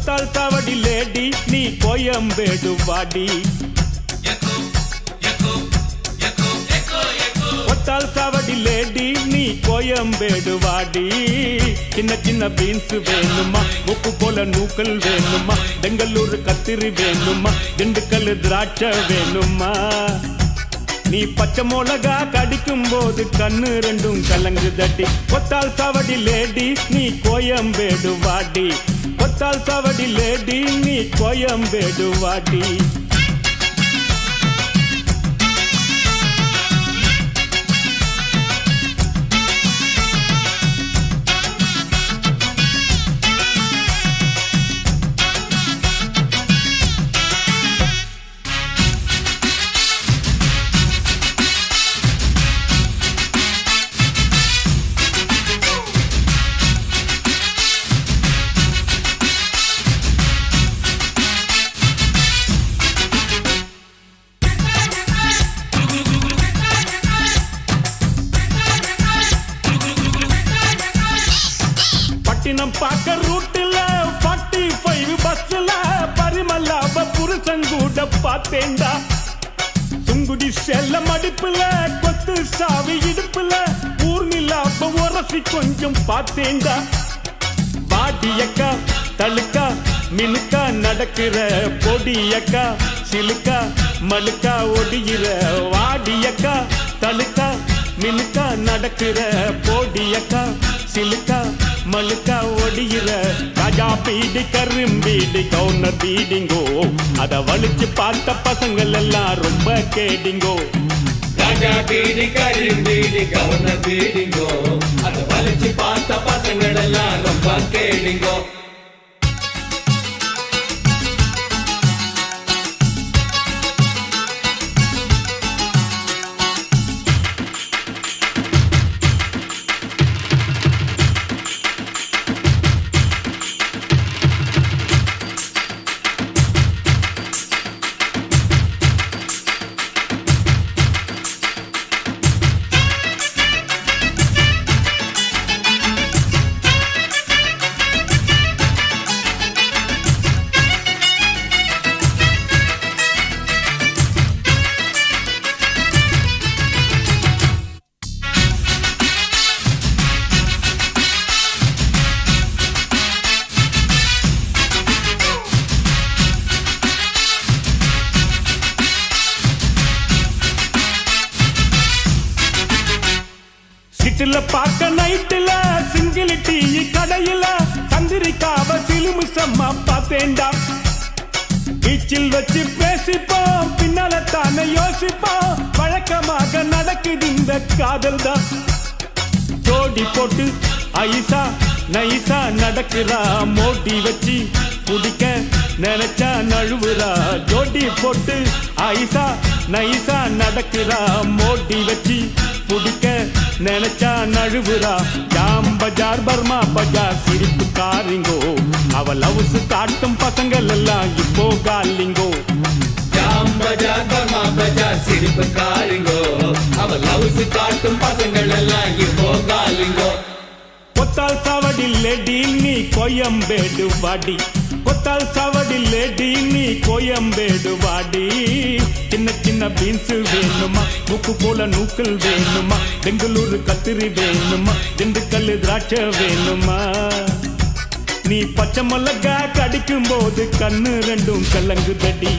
கொத்தால் சாவடி லேடி நீ கோயம்பேடு வாடி கொத்தால் சாவடி லேடி நீ கோயம்பேடு வாடி சின்ன சின்ன பீன்ஸ் வேணுமா உப்பு போல நூக்கல் வேணுமா பெங்களூர் கத்திரி வேணுமா திண்டுக்கல் திராட்சை வேணுமா நீ பச்சை மிளகா கடிக்கும் போது கண்ணு ரெண்டும் கலங்கு தட்டி கொத்தால் சாவடி லேடி நீ கோயம்பேடு வாடி கொத்தால் சாவடி லேடி நீ கோயம்பேடு வாடி பார்க்க ரூட்ல 45 பஸ்ல பரிமல்லாப புருஷங்கூட பார்த்தேண்டா சுங்குடி செல்ல மடிப்புல கொத்து சாவி இடுப்புல ஊர்மில்லாப உரசி கொஞ்சம் பார்த்தேண்டா வாடியக்கா தழுக்கா மினுக்கா நடக்கிற பொடியக்கா சிலுக்கா மலுக்கா ஒடிகிற வாடியக்கா தழுக்கா மினுக்கா நடக்கிற பொடியக்கா சிலுக்கா மலுக்கா ஒடிகிற ராஜா பீடி கரும்பீடி கவுனர் பீடிங்கோ அத வலிச்சு பார்த்த பசங்கள் எல்லாம் ரொம்ப கேடிங்கோ ராஜா பீடி கரும்பீடி கவுனர் பீடிங்கோ அத வலிச்சு பார்த்த பசங்கள் எல்லாம் ரொம்ப கேடிங்கோ பார்க்க நைட்டுல சிங்கிள் டீ கடையில சந்திரிக்காவ சிலுமிசம்மா பார்த்தேண்டா பீச்சில் வச்சு பேசிப்போம் பின்னால தானே யோசிப்போம் வழக்கமாக நடக்குது இந்த காதல் தான் ஜோடி போட்டு ஐசா நைசா நடக்கிறா மோடி வச்சு குடிக்க நினைச்சா நழுவுறா ஜோடி போட்டு ஐசா நைசா நடக்கிறா மோடி வச்சு குடிக்க நினைச்சா நழுவுறா ஜாம் பஜார் பர்மா பஜார் சிரிப்பு காரிங்கோ அவ லவ்ஸ் காட்டும் பசங்கள் எல்லாம் இப்போ காலிங்கோ ஜாம் பஜார் பர்மா பஜார் சிரிப்பு காரிங்கோ அவ லவ்ஸ் காட்டும் பசங்கள் எல்லாம் இப்போ காலிங்கோ கொத்தால் சாவடி லேடி நீ கோயம்பேடு வாடி கொத்தால் சாவடி லேடி நீ கோயம்பேடு வாடி சின்ன சின்ன பீன்ஸ் வேணுமா உப்பு போல நூக்கல் வேணுமா பெங்களூர் கத்திரி வேணுமா திண்டுக்கல் திராட்சை வேணுமா நீ பச்சை மிளகா கடிக்கும் போது கண்ணு ரெண்டும் கலங்கு தடி